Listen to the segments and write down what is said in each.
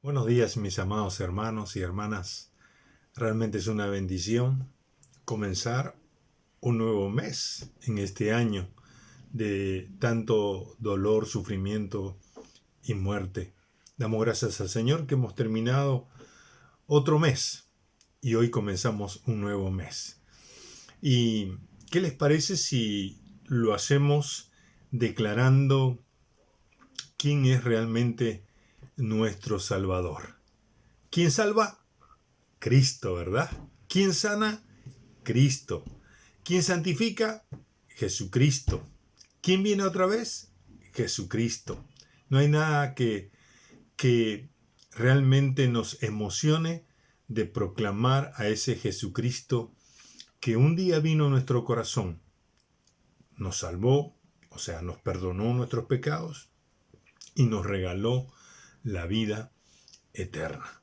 Buenos días, mis amados hermanos y hermanas. Realmente es una bendición comenzar un nuevo mes en este año de tanto dolor, sufrimiento y muerte. Damos gracias al Señor que hemos terminado otro mes y hoy comenzamos un nuevo mes. ¿Y qué les parece si lo hacemos declarando quién es realmente nuestro Salvador? ¿Quién salva? Cristo, ¿verdad? ¿Quién sana? Cristo. ¿Quién santifica? Jesucristo. ¿Quién viene otra vez? Jesucristo. No hay nada que realmente nos emocione de proclamar a ese Jesucristo que un día vino a nuestro corazón, nos salvó, o sea, nos perdonó nuestros pecados y nos regaló la vida eterna.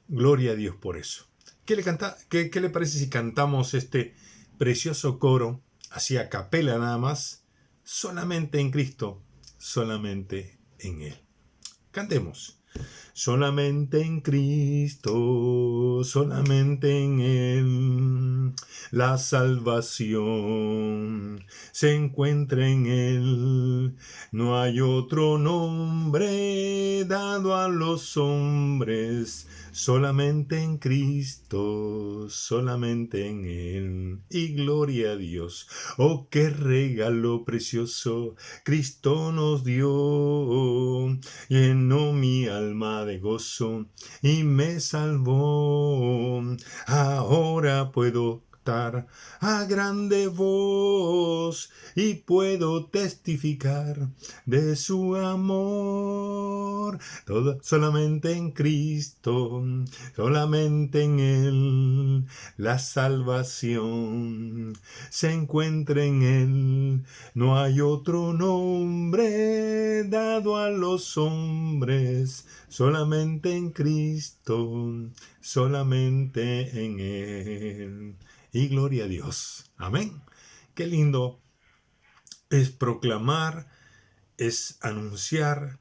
Gloria a Dios por eso. ¿Qué le parece si cantamos este precioso coro, así a capela nada más? Solamente en Cristo, solamente en Él. Cantemos. Solamente en Cristo, solamente en Él, la salvación se encuentra en Él. No hay otro nombre dado a los hombres, solamente en Cristo, solamente en Él. Y gloria a Dios. Oh, qué regalo precioso Cristo nos dio. Llenó mi alma de gozo y me salvó. Ahora puedo cantar a grande voz y puedo testificar de su amor. Solamente en Cristo, solamente en Él, la salvación se encuentra en Él. No hay otro nombre dado a los hombres, solamente en Cristo, solamente en Él. Y gloria a Dios. Amén. Qué lindo es proclamar, es anunciar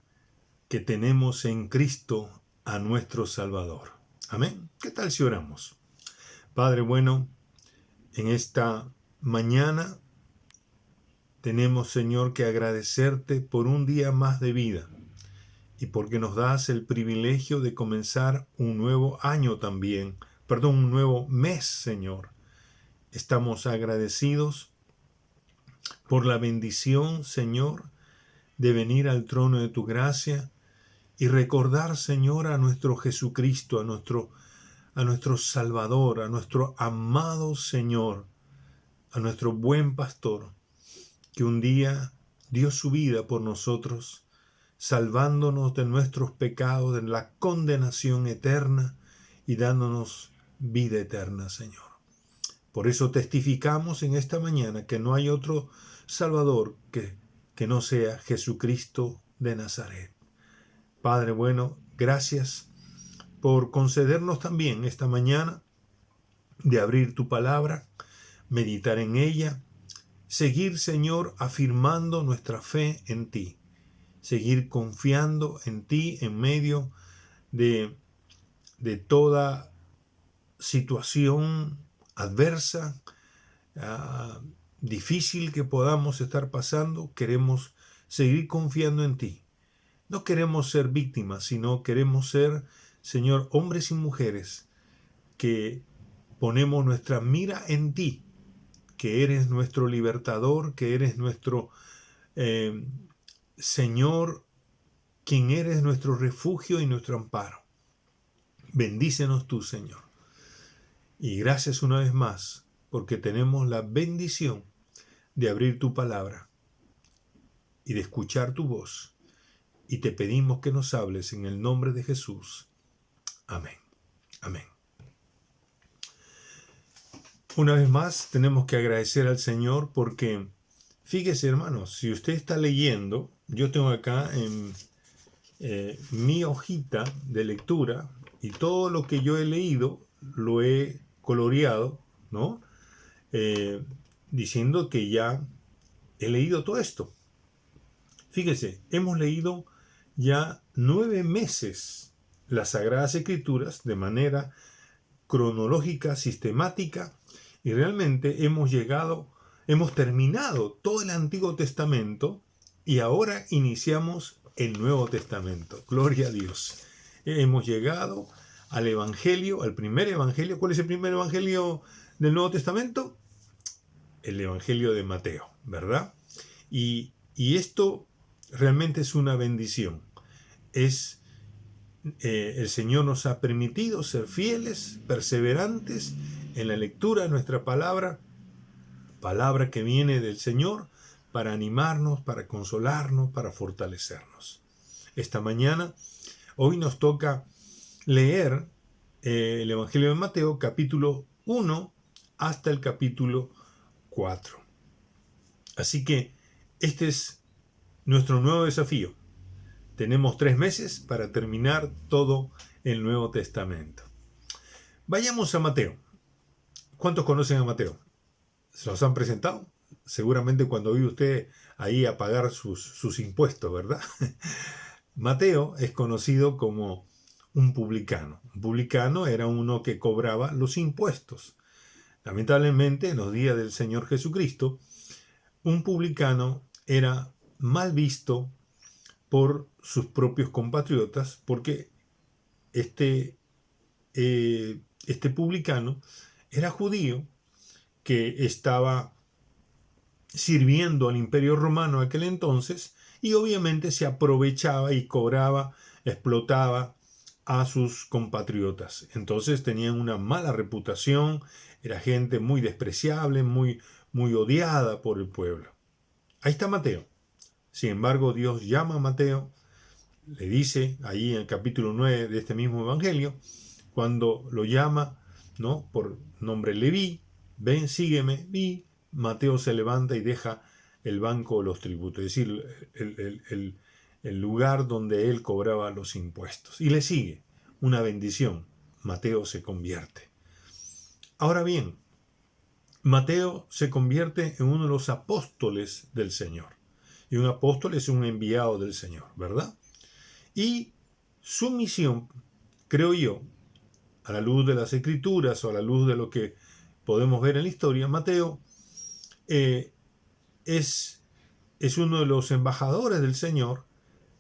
que tenemos en Cristo a nuestro Salvador. Amén. ¿Qué tal si oramos? Padre bueno, en esta mañana tenemos, Señor, que agradecerte por un día más de vida y porque nos das el privilegio de comenzar un nuevo año también, un nuevo mes, Señor. Estamos agradecidos por la bendición, Señor, de venir al trono de tu gracia y recordar, Señor, a nuestro Jesucristo, a nuestro Salvador, a nuestro amado Señor, a nuestro buen pastor, que un día dio su vida por nosotros, salvándonos de nuestros pecados, de la condenación eterna y dándonos vida eterna, Señor. Por eso testificamos en esta mañana que no hay otro Salvador que no sea Jesucristo de Nazaret. Padre bueno, gracias por concedernos también esta mañana de abrir tu palabra, meditar en ella, seguir, Señor, afirmando nuestra fe en ti, seguir confiando en ti en medio de toda situación adversa, difícil que podamos estar pasando. Queremos seguir confiando en ti. No queremos ser víctimas, sino queremos ser, Señor, hombres y mujeres que ponemos nuestra mira en ti, que eres nuestro libertador, que eres nuestro Señor, quien eres nuestro refugio y nuestro amparo. Bendícenos tú, Señor. Y gracias una vez más, porque tenemos la bendición de abrir tu palabra y de escuchar tu voz. Y te pedimos que nos hables en el nombre de Jesús. Amén. Amén. Una vez más tenemos que agradecer al Señor porque, fíjese hermanos, si usted está leyendo, yo tengo acá en mi hojita de lectura y todo lo que yo he leído lo he coloreado, ¿no? Diciendo que ya he leído todo esto. Fíjese, hemos leído ya 9 meses las Sagradas Escrituras de manera cronológica, sistemática, y realmente hemos terminado todo el Antiguo Testamento y ahora iniciamos el Nuevo Testamento. Gloria a Dios. Hemos llegado al Evangelio, al primer Evangelio. ¿Cuál es el primer Evangelio del Nuevo Testamento? El Evangelio de Mateo, ¿verdad? Y esto realmente es una bendición. El Señor nos ha permitido ser fieles, perseverantes en la lectura de nuestra palabra que viene del Señor para animarnos, para consolarnos, para fortalecernos. Esta mañana, hoy nos toca leer el Evangelio de Mateo, capítulo 1 hasta el capítulo 4. Así que este es nuestro nuevo desafío. Tenemos 3 meses para terminar todo el Nuevo Testamento. Vayamos a Mateo. ¿Cuántos conocen a Mateo? ¿Se los han presentado? Seguramente cuando vive usted ahí a pagar sus impuestos, ¿verdad? Mateo es conocido como un publicano. Un publicano era uno que cobraba los impuestos. Lamentablemente, en los días del Señor Jesucristo, un publicano era mal visto por sus propios compatriotas, porque este publicano era judío que estaba sirviendo al Imperio Romano aquel entonces y obviamente se aprovechaba y cobraba, explotaba a sus compatriotas. Entonces tenían una mala reputación, era gente muy despreciable, muy odiada por el pueblo. Ahí está Mateo. Sin embargo, Dios llama a Mateo, le dice ahí en el capítulo 9 de este mismo evangelio, cuando lo llama, ¿no?, por nombre Leví, ven, sígueme, y Mateo se levanta y deja el banco de los tributos, es decir, el lugar donde él cobraba los impuestos. Y le sigue, una bendición, Mateo se convierte. Ahora bien, Mateo se convierte en uno de los apóstoles del Señor. Y un apóstol es un enviado del Señor, ¿verdad? Y su misión, creo yo, a la luz de las Escrituras o a la luz de lo que podemos ver en la historia, Mateo es uno de los embajadores del Señor,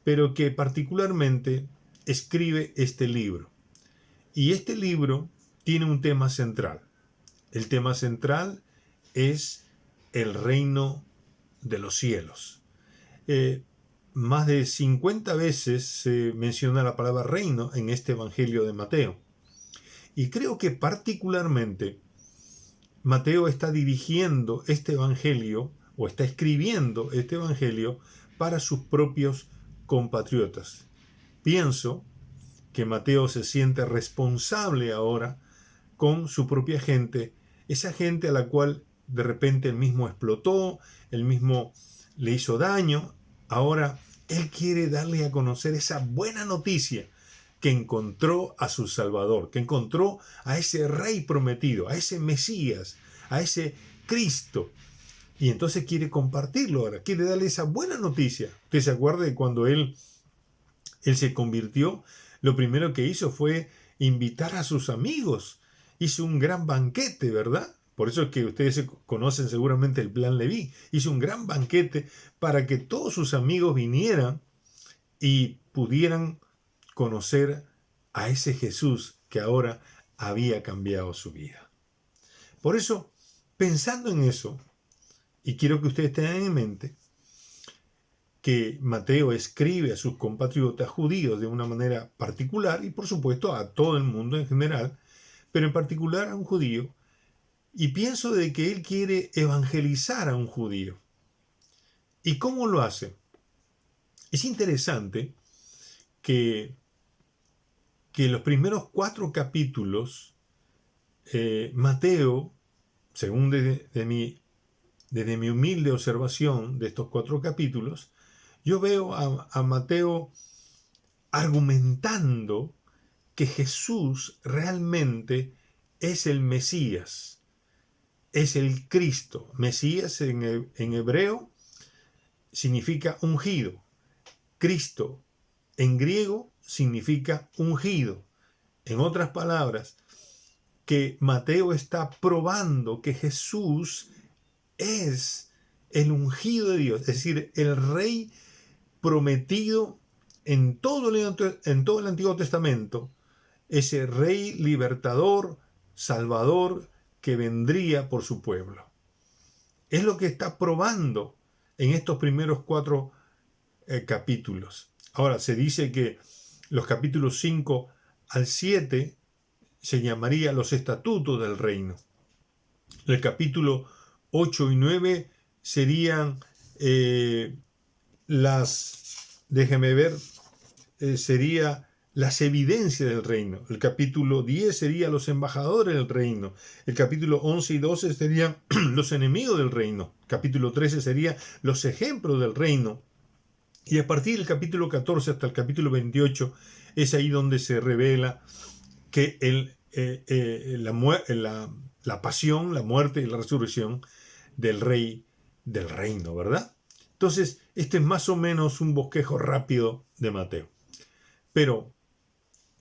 pero que particularmente escribe este libro. Y este libro tiene un tema central. El tema central es el reino de los cielos. Más de 50 veces se menciona la palabra reino en este Evangelio de Mateo. Y creo que particularmente Mateo está dirigiendo este Evangelio o está escribiendo este Evangelio para sus propios compatriotas. Pienso que Mateo se siente responsable ahora con su propia gente, esa gente a la cual de repente él mismo explotó, él mismo le hizo daño. Ahora él quiere darle a conocer esa buena noticia que encontró a su Salvador, que encontró a ese Rey prometido, a ese Mesías, a ese Cristo. Y entonces quiere compartirlo ahora, quiere darle esa buena noticia. Usted se acuerda de cuando él se convirtió, lo primero que hizo fue invitar a sus amigos. Hizo un gran banquete, ¿verdad? Por eso es que ustedes conocen seguramente el plan Leví. Hizo un gran banquete para que todos sus amigos vinieran y pudieran conocer a ese Jesús que ahora había cambiado su vida. Por eso, pensando en eso, y quiero que ustedes tengan en mente que Mateo escribe a sus compatriotas judíos de una manera particular y por supuesto a todo el mundo en general, pero en particular a un judío, y pienso de que él quiere evangelizar a un judío. ¿Y cómo lo hace? Es interesante que los primeros 4 capítulos, Mateo, según desde mi humilde observación de estos 4 capítulos, yo veo a Mateo argumentando que Jesús realmente es el Mesías, es el Cristo. Mesías en hebreo significa ungido. Cristo en griego significa ungido. En otras palabras, que Mateo está probando que Jesús es el ungido de Dios, es decir, el rey prometido en todo el Antiguo Testamento, ese rey libertador, salvador, que vendría por su pueblo. Es lo que está probando en estos primeros 4 capítulos. Ahora, se dice que los capítulos 5 al 7 se llamaría los estatutos del reino. El capítulo 8 y 9 serían sería las evidencias del reino. El capítulo 10 sería los embajadores del reino. El capítulo 11 y 12 serían los enemigos del reino. El capítulo 13 sería los ejemplos del reino. Y a partir del capítulo 14 hasta el capítulo 28 es ahí donde se revela que la pasión, la muerte y la resurrección del rey del reino, ¿verdad? Entonces, este es más o menos un bosquejo rápido de Mateo. Pero,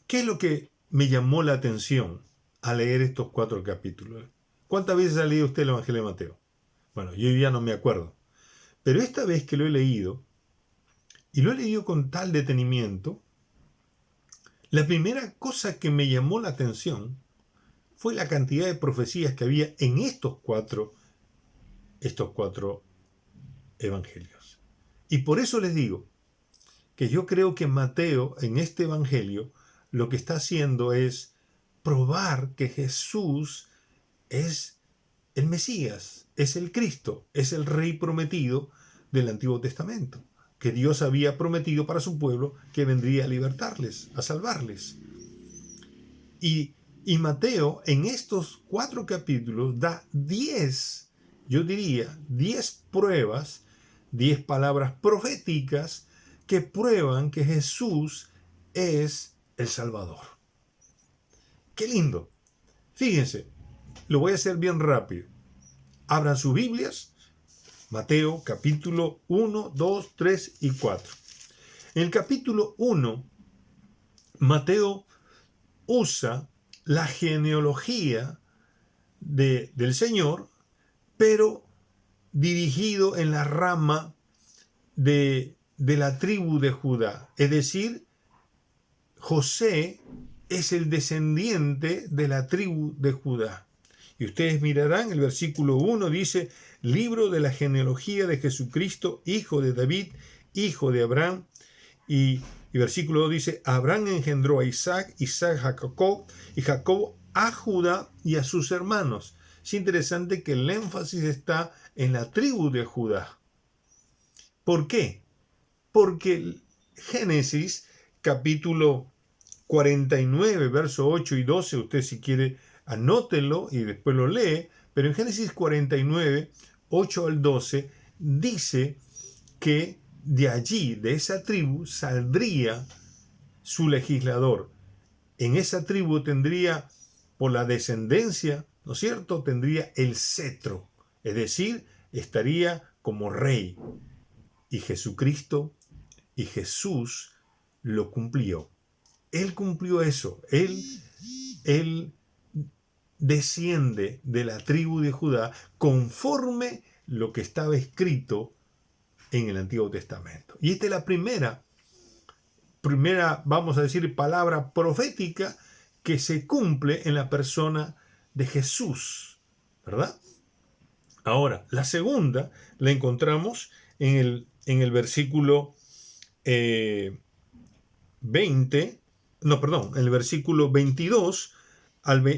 ¿qué es lo que me llamó la atención al leer estos 4 capítulos? ¿Cuántas veces ha leído usted el Evangelio de Mateo? Bueno, yo ya no me acuerdo. Pero esta vez que lo he leído, y lo he leído con tal detenimiento, la primera cosa que me llamó la atención fue la cantidad de profecías que había en estos cuatro evangelios. Y por eso les digo que yo creo que Mateo en este evangelio lo que está haciendo es probar que Jesús es el Mesías, es el Cristo, es el Rey prometido del Antiguo Testamento, que Dios había prometido para su pueblo que vendría a libertarles, a salvarles. Y Mateo en estos 4 capítulos da 10, yo diría, 10 pruebas, 10 palabras proféticas que prueban que Jesús es el Salvador. ¡Qué lindo! Fíjense, lo voy a hacer bien rápido. Abran sus Biblias, Mateo capítulo 1, 2, 3 y 4. En el capítulo 1, Mateo usa la genealogía del Señor, pero dirigido en la rama de la tribu de Judá. Es decir, José es el descendiente de la tribu de Judá. Y ustedes mirarán, el versículo 1 dice, libro de la genealogía de Jesucristo, hijo de David, hijo de Abraham. Y versículo 2 dice, Abraham engendró a Isaac, Isaac a Jacob, y Jacob a Judá y a sus hermanos. Es interesante que el énfasis está en la tribu de Judá. ¿Por qué? Porque Génesis capítulo 49, verso 8 y 12, usted si quiere anótelo y después lo lee, pero en Génesis 49, 8 al 12, dice que de allí, de esa tribu, saldría su legislador. En esa tribu tendría, por la descendencia, ¿no es cierto?, tendría el cetro, es decir, estaría como rey. Y Jesucristo y Jesús lo cumplió. Él cumplió eso. Él desciende de la tribu de Judá conforme lo que estaba escrito en el Antiguo Testamento. Y esta es la primera, vamos a decir, palabra profética que se cumple en la persona de Jesús, ¿verdad? Ahora, la segunda la encontramos en el versículo 20, en el versículo 22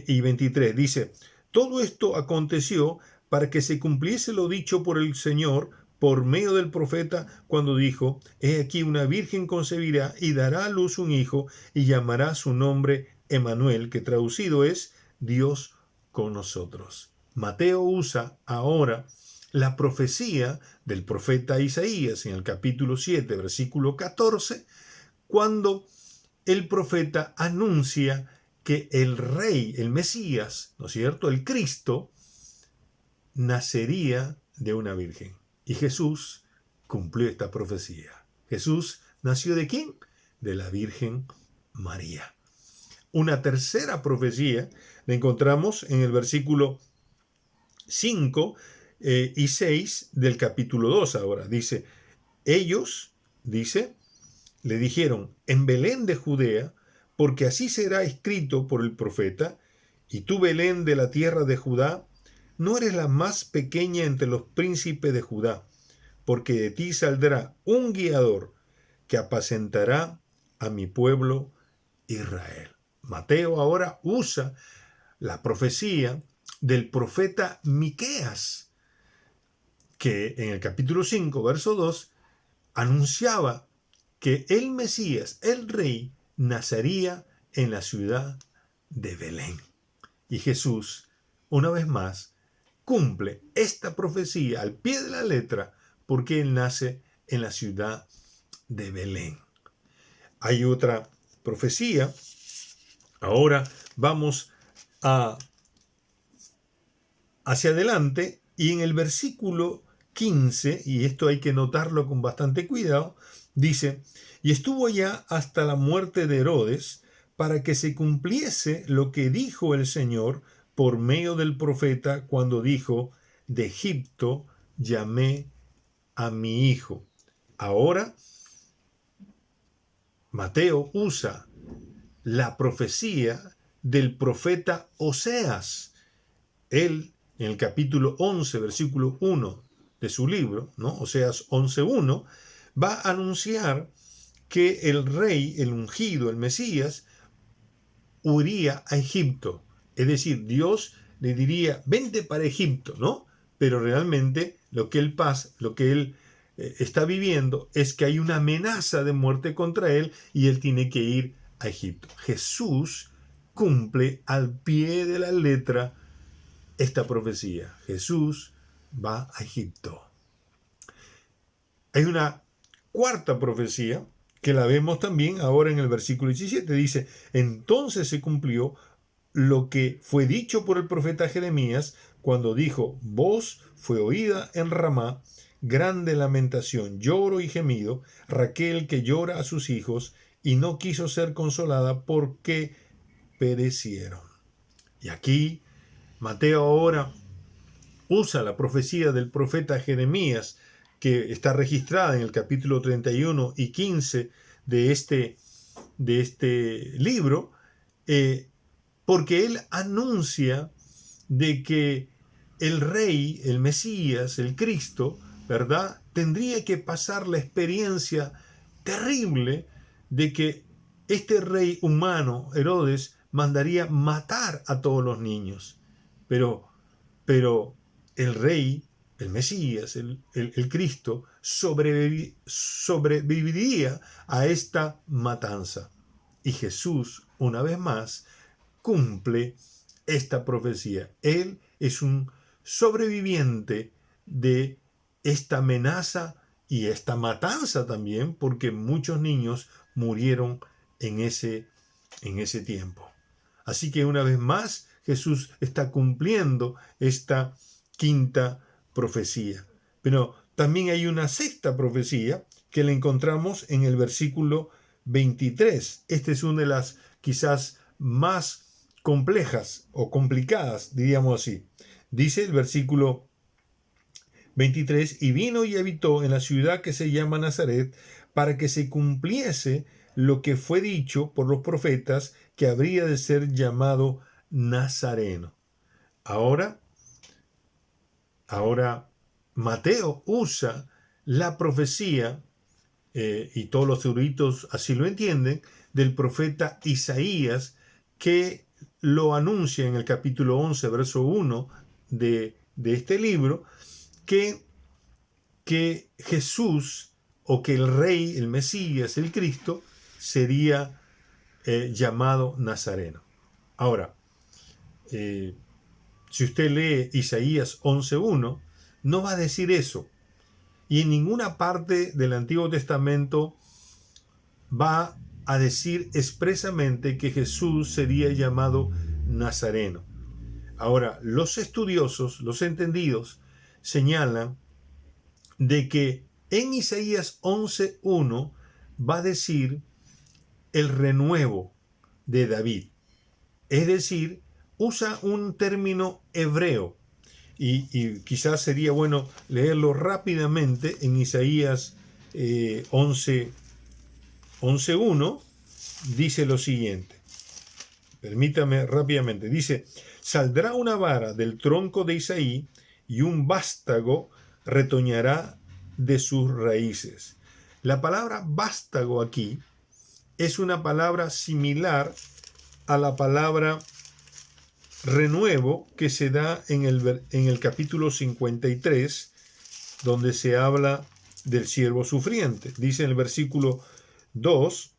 y 23. Dice, todo esto aconteció para que se cumpliese lo dicho por el Señor por medio del profeta cuando dijo, he aquí una virgen concebirá y dará a luz un hijo y llamará su nombre Emmanuel, que traducido es Dios con nosotros. Mateo usa ahora la profecía del profeta Isaías en el capítulo 7, versículo 14, cuando el profeta anuncia que el rey, el Mesías, ¿no es cierto?, el Cristo, nacería de una virgen. Y Jesús cumplió esta profecía. ¿Jesús nació de quién? de la Virgen María. Una tercera profecía la encontramos en el versículo 5 y 6 del capítulo 2 ahora. Dice, ellos, dice, le dijeron, en Belén de Judea, porque así será escrito por el profeta, y tú, Belén de la tierra de Judá, no eres la más pequeña entre los príncipes de Judá, porque de ti saldrá un guiador que apacentará a mi pueblo Israel. Mateo ahora usa la profecía del profeta Miqueas, que en el capítulo 5, verso 2, anunciaba que el Mesías, el Rey, nacería en la ciudad de Belén. Y Jesús, una vez más, cumple esta profecía al pie de la letra porque Él nace en la ciudad de Belén. Hay otra profecía. Ahora vamos hacia adelante y en el versículo 15, y esto hay que notarlo con bastante cuidado, dice, y estuvo ya hasta la muerte de Herodes para que se cumpliese lo que dijo el Señor por medio del profeta cuando dijo, de Egipto llamé a mi hijo. Ahora, Mateo usa la profecía del profeta Oseas. Él, en el capítulo 11, versículo 1 de su libro, ¿no? Oseas 11:1, va a anunciar que el rey, el ungido, el Mesías, huiría a Egipto. Es decir, Dios le diría, vente para Egipto, ¿no? Pero realmente lo que él está viviendo es que hay una amenaza de muerte contra él y él tiene que ir a Egipto. Jesús cumple al pie de la letra esta profecía. Jesús va a Egipto. Hay una cuarta profecía que la vemos también ahora en el versículo 17. Dice, entonces se cumplió lo que fue dicho por el profeta Jeremías cuando dijo, voz fue oída en Ramá, grande lamentación, lloro y gemido, Raquel que llora a sus hijos y no quiso ser consolada porque perecieron. Y aquí Mateo ahora usa la profecía del profeta Jeremías, que está registrada en el capítulo 31 y 15 de este libro, porque él anuncia de que el rey, el Mesías, el Cristo, ¿verdad?, tendría que pasar la experiencia terrible de que este rey humano, Herodes, mandaría matar a todos los niños. Pero el rey, el Mesías, el Cristo, sobreviviría a esta matanza. Y Jesús, una vez más, cumple esta profecía. Él es un sobreviviente de esta amenaza y esta matanza también, porque muchos niños murieron en ese tiempo. Así que una vez más, Jesús está cumpliendo esta quinta profecía. Pero también hay una sexta profecía que la encontramos en el versículo 23. Esta es una de las quizás más complejas o complicadas, diríamos así. Dice el versículo 23, y vino y habitó en la ciudad que se llama Nazaret, para que se cumpliese lo que fue dicho por los profetas, que habría de ser llamado Nazareno. Ahora Mateo usa la profecía, y todos los eruditos así lo entienden, del profeta Isaías, que lo anuncia en el capítulo 11, verso 1 de este libro, que Jesús, o que el rey, el Mesías, el Cristo, sería llamado Nazareno. Ahora, si usted lee Isaías 11:1, no va a decir eso. Y en ninguna parte del Antiguo Testamento va a decir expresamente que Jesús sería llamado Nazareno. Ahora, los estudiosos, los entendidos, señalan de que en Isaías 11:1 va a decir el renuevo de David. Es decir, usa un término hebreo. Y quizás sería bueno leerlo rápidamente en Isaías 11:1. Dice lo siguiente. Permítame rápidamente. Dice, saldrá una vara del tronco de Isaí y un vástago retoñará de sus raíces. La palabra vástago aquí es una palabra similar a la palabra renuevo que se da en el capítulo 53, donde se habla del siervo sufriente. Dice en el versículo 2,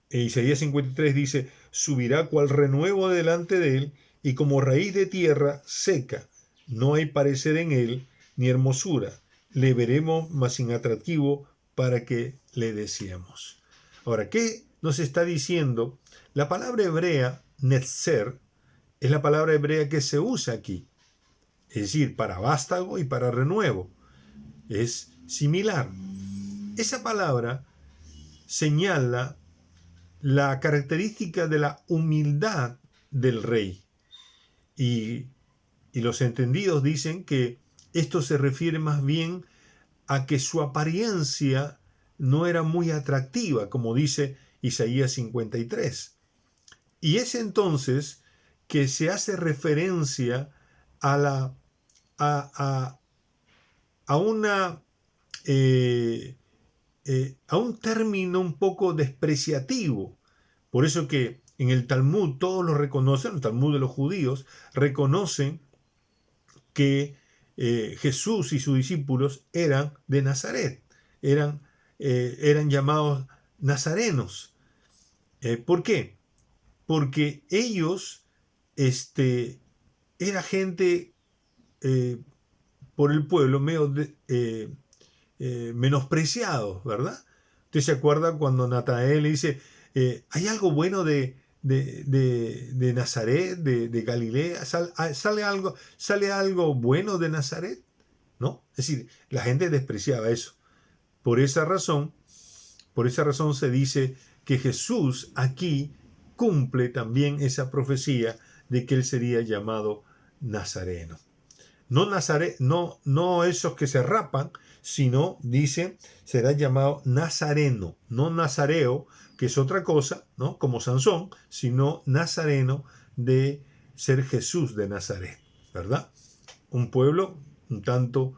Isaías 53 dice, subirá cual renuevo delante de él y como raíz de tierra seca. No hay parecer en él ni hermosura. Le veremos más sin atractivo para que le deseemos. Ahora, ¿qué nos está diciendo? La palabra hebrea, netzer, es la palabra hebrea que se usa aquí. Es decir, para vástago y para renuevo. Es similar. Esa palabra señala la característica de la humildad del rey. Y los entendidos dicen que esto se refiere más bien a que su apariencia no era muy atractiva, como dice Isaías 53. Y es entonces que se hace referencia a un término un poco despreciativo. Por eso que en el Talmud todos lo reconocen, el Talmud de los judíos, reconocen que Jesús y sus discípulos eran de Nazaret, eran llamados nazarenos. ¿Por qué? Porque ellos era gente por el pueblo medio menospreciados, ¿verdad? Usted se acuerda cuando Natanael le dice, ¿hay algo bueno de Nazaret, de Galilea? ¿Sale algo bueno de Nazaret? ¿No? Es decir, la gente despreciaba eso. Por esa razón se dice que Jesús aquí cumple también esa profecía de que él sería llamado nazareno. No esos que se rapan, sino, dice, será llamado nazareno, no nazareo, que es otra cosa, ¿no? Como Sansón, sino nazareno de ser Jesús de Nazaret, ¿verdad? Un pueblo un tanto,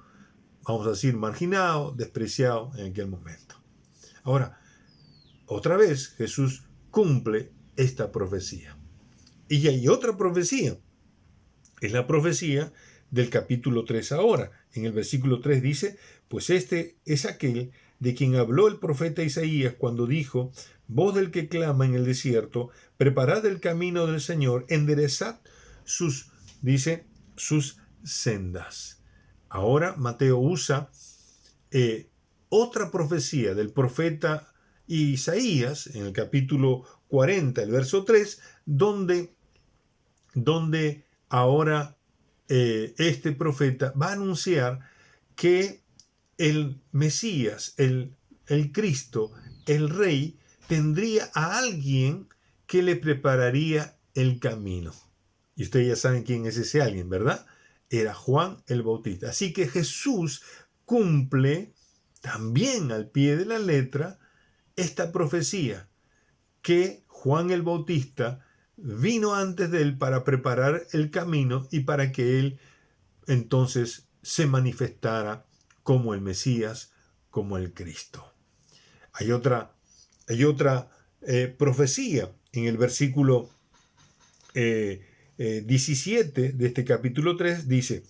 vamos a decir, marginado, despreciado en aquel momento. Ahora, otra vez Jesús cumple esta profecía. Y hay otra profecía, es la profecía del capítulo 3 ahora. En el versículo 3 dice, pues este es aquel de quien habló el profeta Isaías cuando dijo, voz del que clama en el desierto, preparad el camino del Señor, enderezad sus sendas. Ahora Mateo usa otra profecía del profeta Isaías, en el capítulo 40, el verso 3, donde ahora este profeta va a anunciar que el Mesías, el Cristo, el Rey, tendría a alguien que le prepararía el camino. Y ustedes ya saben quién es ese alguien, ¿verdad? Era Juan el Bautista. Así que Jesús cumple también al pie de la letra esta profecía, que Juan el Bautista vino antes de él para preparar el camino y para que él entonces se manifestara como el Mesías, como el Cristo. Hay otra profecía en el versículo 17 de este capítulo 3, dice,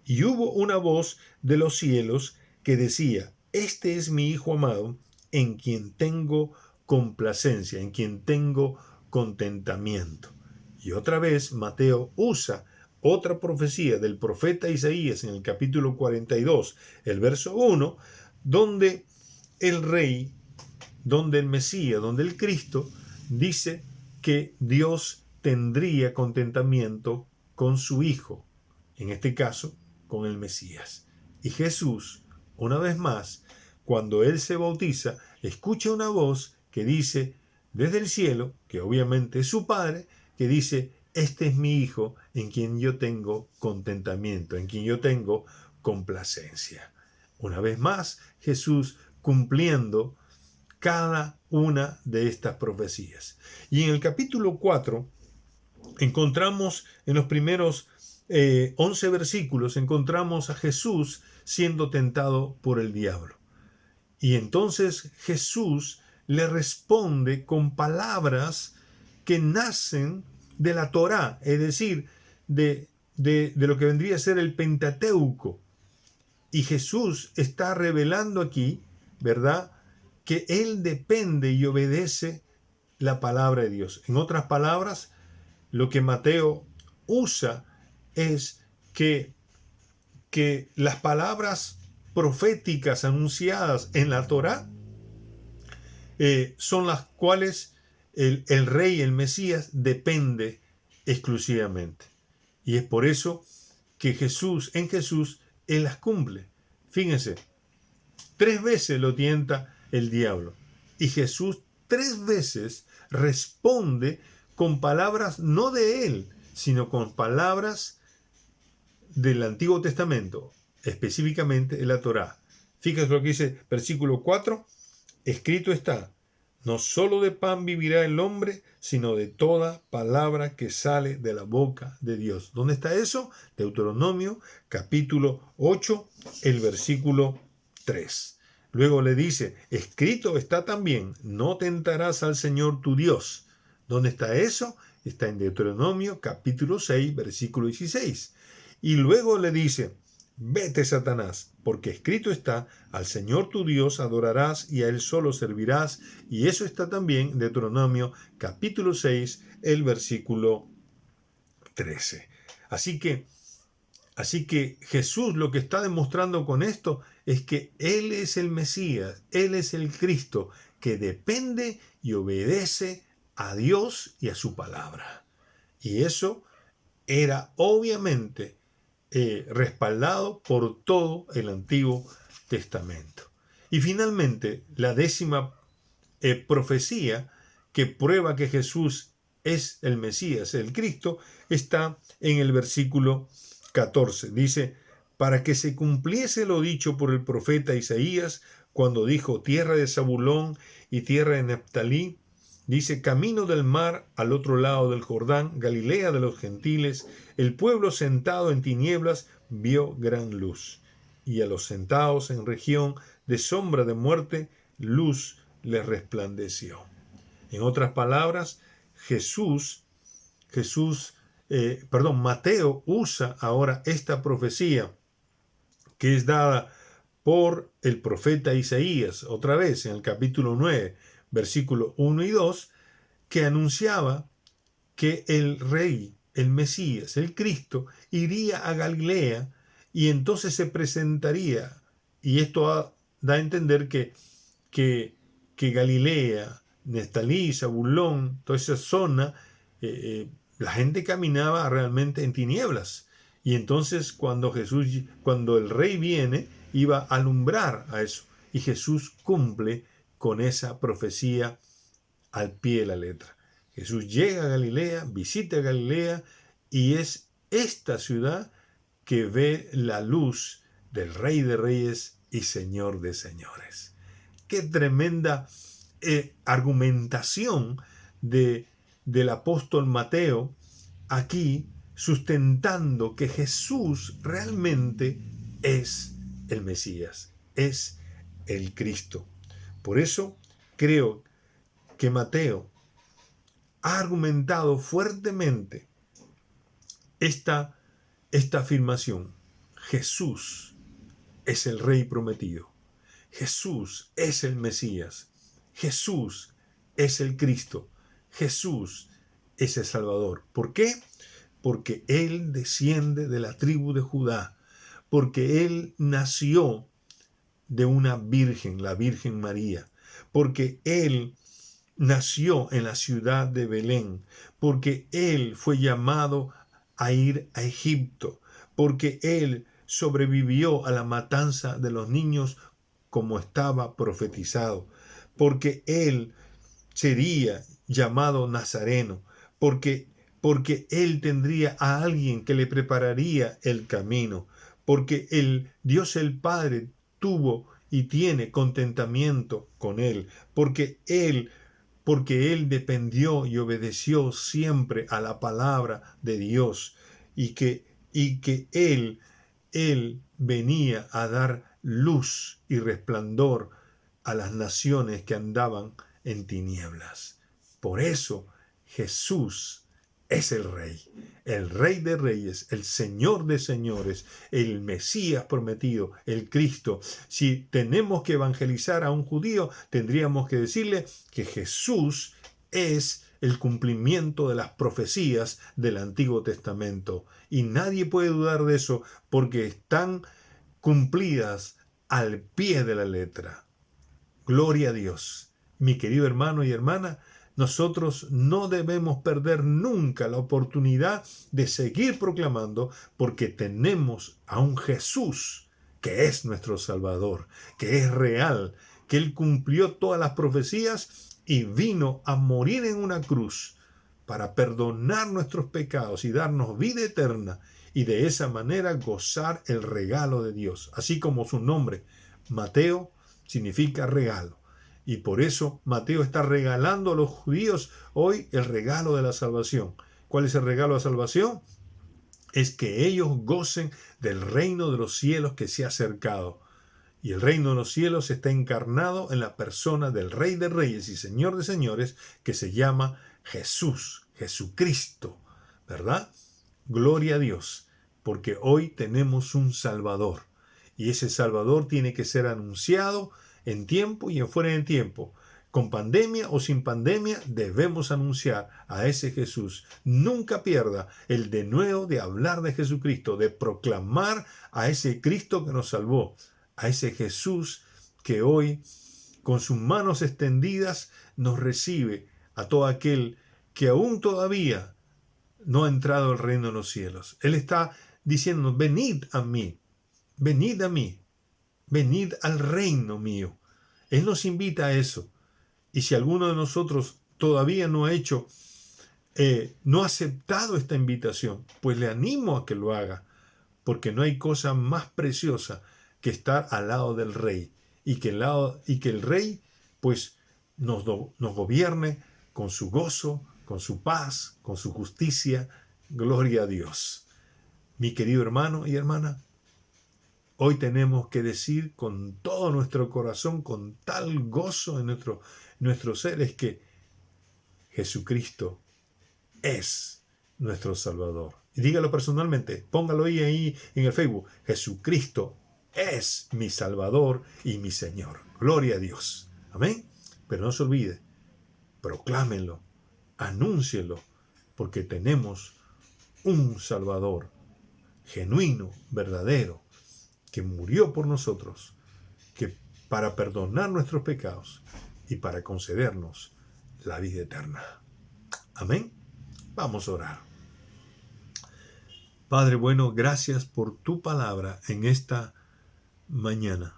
y hubo una voz de los cielos que decía, este es mi Hijo amado, en quien tengo complacencia, en quien tengo contentamiento. Y otra vez Mateo usa otra profecía del profeta Isaías en el capítulo 42, el verso 1, donde el Rey, donde el Mesías, donde el Cristo dice que Dios tendría contentamiento con su Hijo, en este caso con el Mesías. Y Jesús, una vez más, cuando él se bautiza, escucha una voz que dice desde el cielo, que obviamente es su Padre, que dice: este es mi Hijo en quien yo tengo contentamiento, en quien yo tengo complacencia. Una vez más, Jesús cumpliendo cada una de estas profecías. Y en el capítulo 4 encontramos, en los primeros 11 versículos, encontramos a Jesús siendo tentado por el diablo. Y entonces Jesús le responde con palabras que nacen de la Torá, es decir, de lo que vendría a ser el Pentateuco. Y Jesús está revelando aquí, ¿verdad?, que Él depende y obedece la palabra de Dios. En otras palabras, lo que Mateo usa es que las palabras proféticas anunciadas en la Torá son las cuales el rey, el Mesías, depende exclusivamente. Y es por eso que en Jesús, Él las cumple. Fíjense, 3 veces lo tienta el diablo. Y Jesús 3 veces responde con palabras no de Él, sino con palabras del Antiguo Testamento, específicamente de la Torá. Fíjense lo que dice versículo 4. Escrito está: no solo de pan vivirá el hombre, sino de toda palabra que sale de la boca de Dios. ¿Dónde está eso? Deuteronomio capítulo 8, el versículo 3. Luego le dice: escrito está también: no tentarás al Señor tu Dios. ¿Dónde está eso? Está en Deuteronomio capítulo 6, versículo 16. Y luego le dice: vete, Satanás, porque escrito está: al Señor tu Dios adorarás y a Él solo servirás. Y eso está también en Deuteronomio capítulo 6, el versículo 13. Así que Jesús lo que está demostrando con esto es que Él es el Mesías, Él es el Cristo, que depende y obedece a Dios y a su palabra. Y eso era obviamente respaldado por todo el Antiguo Testamento. Y finalmente, la 10ª profecía que prueba que Jesús es el Mesías, el Cristo, está en el versículo 14. Dice: para que se cumpliese lo dicho por el profeta Isaías, cuando dijo: tierra de Zabulón y tierra de Neftalí, dice: camino del mar al otro lado del Jordán, Galilea de los gentiles, el pueblo sentado en tinieblas vio gran luz, y a los sentados en región de sombra de muerte, luz les resplandeció. En otras palabras, Mateo usa ahora esta profecía que es dada por el profeta Isaías, otra vez en el capítulo 9, versículos 1 y 2, que anunciaba que el rey, el Mesías, el Cristo, iría a Galilea y entonces se presentaría. Y esto da a entender que Galilea, Neftalí, Zabulón, toda esa zona, la gente caminaba realmente en tinieblas. Y entonces cuando el rey viene, iba a alumbrar a eso. Y Jesús cumple con esa profecía al pie de la letra. Jesús llega a Galilea, visita Galilea, y es esta ciudad que ve la luz del Rey de Reyes y Señor de Señores. Qué tremenda argumentación del apóstol Mateo aquí, sustentando que Jesús realmente es el Mesías, es el Cristo. Por eso creo que Mateo ha argumentado fuertemente esta afirmación: Jesús es el Rey prometido, Jesús es el Mesías, Jesús es el Cristo, Jesús es el Salvador. ¿Por qué? Porque Él desciende de la tribu de Judá, porque Él nació de una virgen, la Virgen María, porque Él nació en la ciudad de Belén, porque Él fue llamado a ir a Egipto, porque Él sobrevivió a la matanza de los niños como estaba profetizado, porque Él sería llamado Nazareno, porque él tendría a alguien que le prepararía el camino, porque Dios el Padre tuvo y tiene contentamiento con él, porque él dependió y obedeció siempre a la palabra de Dios, y que él venía a dar luz y resplandor a las naciones que andaban en tinieblas. Por eso Jesús es el Rey de Reyes, el Señor de Señores, el Mesías prometido, el Cristo. Si tenemos que evangelizar a un judío, tendríamos que decirle que Jesús es el cumplimiento de las profecías del Antiguo Testamento. Y nadie puede dudar de eso porque están cumplidas al pie de la letra. Gloria a Dios. Mi querido hermano y hermana, nosotros no debemos perder nunca la oportunidad de seguir proclamando, porque tenemos a un Jesús que es nuestro Salvador, que es real, que Él cumplió todas las profecías y vino a morir en una cruz para perdonar nuestros pecados y darnos vida eterna, y de esa manera gozar el regalo de Dios. Así como su nombre, Mateo, significa regalo. Y por eso Mateo está regalando a los judíos hoy el regalo de la salvación. ¿Cuál es el regalo de la salvación? Es que ellos gocen del reino de los cielos que se ha acercado. Y el reino de los cielos está encarnado en la persona del Rey de Reyes y Señor de Señores, que se llama Jesús, Jesucristo, ¿verdad? Gloria a Dios, porque hoy tenemos un Salvador. Y ese Salvador tiene que ser anunciado en tiempo y en fuera de tiempo. Con pandemia o sin pandemia, debemos anunciar a ese Jesús. Nunca pierda el denuedo de hablar de Jesucristo, de proclamar a ese Cristo que nos salvó, a ese Jesús que hoy, con sus manos extendidas, nos recibe a todo aquel que aún todavía no ha entrado al reino de los cielos. Él está diciendo: venid a mí, venid a mí, venid al reino mío. Él nos invita a eso. Y si alguno de nosotros todavía no ha hecho, no ha aceptado esta invitación, pues le animo a que lo haga, porque no hay cosa más preciosa que estar al lado del Rey, y que el Rey pues nos gobierne con su gozo, con su paz, con su justicia. Gloria a Dios. Mi querido hermano y hermana, hoy tenemos que decir con todo nuestro corazón, con tal gozo en nuestro ser, es que Jesucristo es nuestro Salvador. Y dígalo personalmente, póngalo ahí en el Facebook: Jesucristo es mi Salvador y mi Señor. Gloria a Dios. Amén. Pero no se olvide, proclámenlo, anúncielo, porque tenemos un Salvador genuino, verdadero, que murió por nosotros, que para perdonar nuestros pecados y para concedernos la vida eterna. Amén. Vamos a orar. Padre bueno, gracias por tu palabra en esta mañana.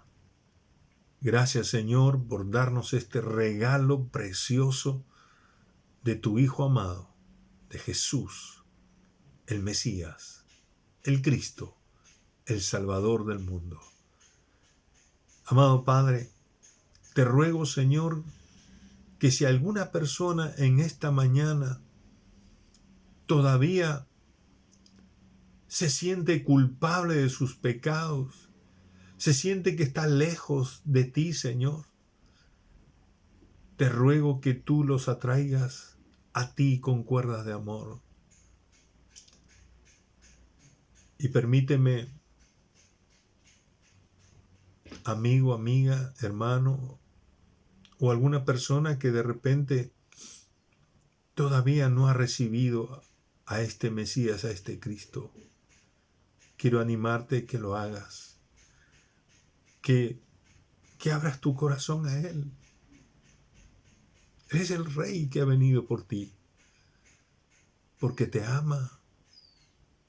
Gracias, Señor, por darnos este regalo precioso de tu Hijo amado, de Jesús, el Mesías, el Cristo, el Salvador del mundo. Amado Padre, te ruego, Señor, que si alguna persona en esta mañana todavía se siente culpable de sus pecados, se siente que está lejos de ti, Señor, te ruego que tú los atraigas a ti con cuerdas de amor. Y permíteme, amigo, amiga, hermano, o alguna persona que de repente todavía no ha recibido a este Mesías, a este Cristo, quiero animarte que lo hagas, que abras tu corazón a Él. Él es el Rey que ha venido por ti, porque te ama,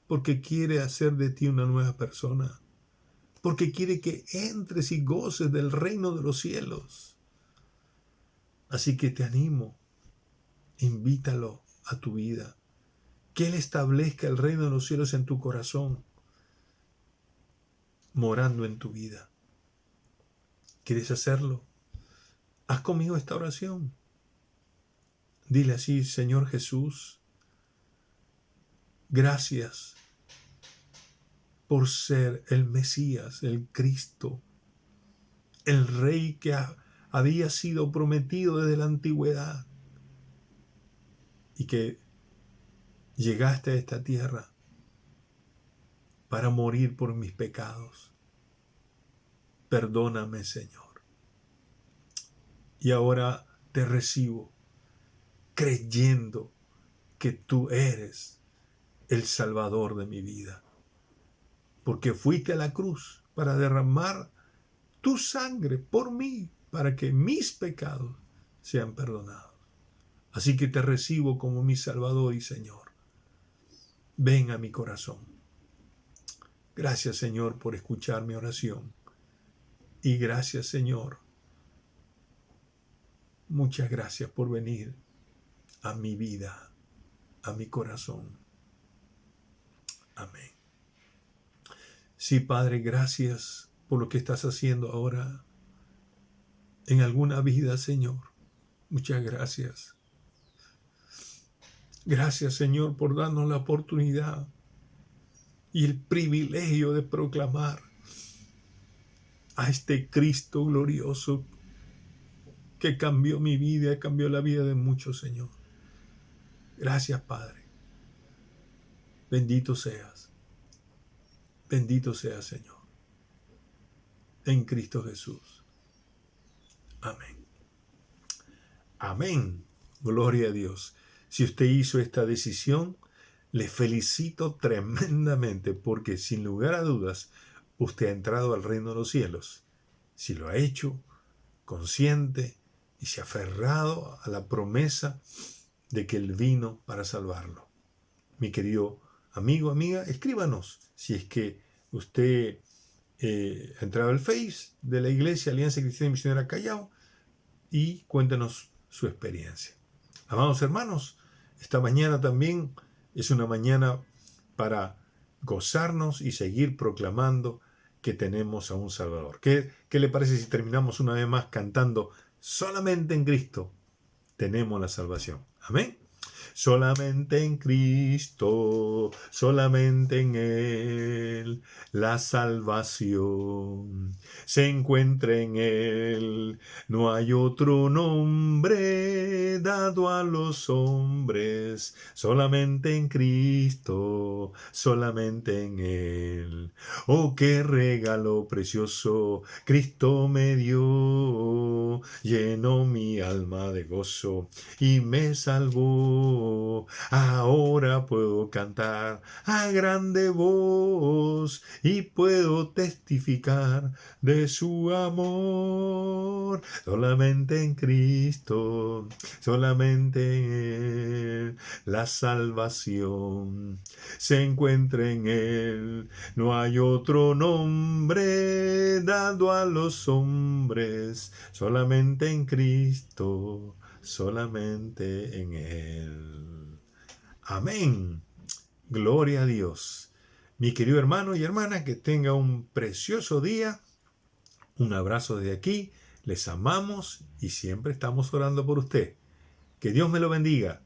porque quiere hacer de ti una nueva persona, porque quiere que entres y goces del reino de los cielos. Así que te animo invítalo a tu vida. Que Él establezca el reino de los cielos en tu corazón, morando en tu vida. ¿Quieres hacerlo? Haz conmigo esta oración. Dile así: Señor Jesús, gracias por ser el Mesías, el Cristo, el Rey que había sido prometido desde la antigüedad y que llegaste a esta tierra para morir por mis pecados. Perdóname, Señor. Y ahora te recibo, creyendo que tú eres el Salvador de mi vida, porque fuiste a la cruz para derramar tu sangre por mí, para que mis pecados sean perdonados. Así que te recibo como mi Salvador y Señor. Ven a mi corazón. Gracias, Señor, por escuchar mi oración. Y gracias, Señor. Muchas gracias por venir a mi vida, a mi corazón. Amén. Sí, Padre, gracias por lo que estás haciendo ahora en alguna vida, Señor. Muchas gracias. Gracias, Señor, por darnos la oportunidad y el privilegio de proclamar a este Cristo glorioso que cambió mi vida, cambió la vida de muchos, Señor. Gracias, Padre. Bendito seas. Bendito seas, Señor. En Cristo Jesús. Amén. Amén. Gloria a Dios. Si usted hizo esta decisión, le felicito tremendamente, porque sin lugar a dudas, usted ha entrado al reino de los cielos. Si lo ha hecho, consciente, y se ha aferrado a la promesa de que Él vino para salvarlo. Mi querido amigo, amiga, escríbanos si es que usted ha entrado al Face de la Iglesia Alianza Cristiana y Misionera Callao y cuéntenos su experiencia. Amados hermanos, esta mañana también es una mañana para gozarnos y seguir proclamando que tenemos a un Salvador. ¿Qué le parece si terminamos una vez más cantando: solamente en Cristo tenemos la salvación? Amén. Solamente en Cristo, solamente en Él, la salvación se encuentra en Él. No hay otro nombre dado a los hombres, solamente en Cristo, solamente en Él. Oh, qué regalo precioso Cristo me dio, llenó mi alma de gozo y me salvó. Ahora puedo cantar a grande voz y puedo testificar de su amor. Solamente en Cristo, solamente en Él, la salvación se encuentra en Él. No hay otro nombre dado a los hombres, solamente en Cristo, solamente en Él. Amén. Gloria a Dios. Mi querido hermano y hermana, que tenga un precioso día. Un abrazo desde aquí. Les amamos y siempre estamos orando por usted. Que Dios me lo bendiga.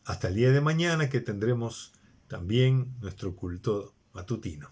Hasta el día de mañana, que tendremos también nuestro culto matutino.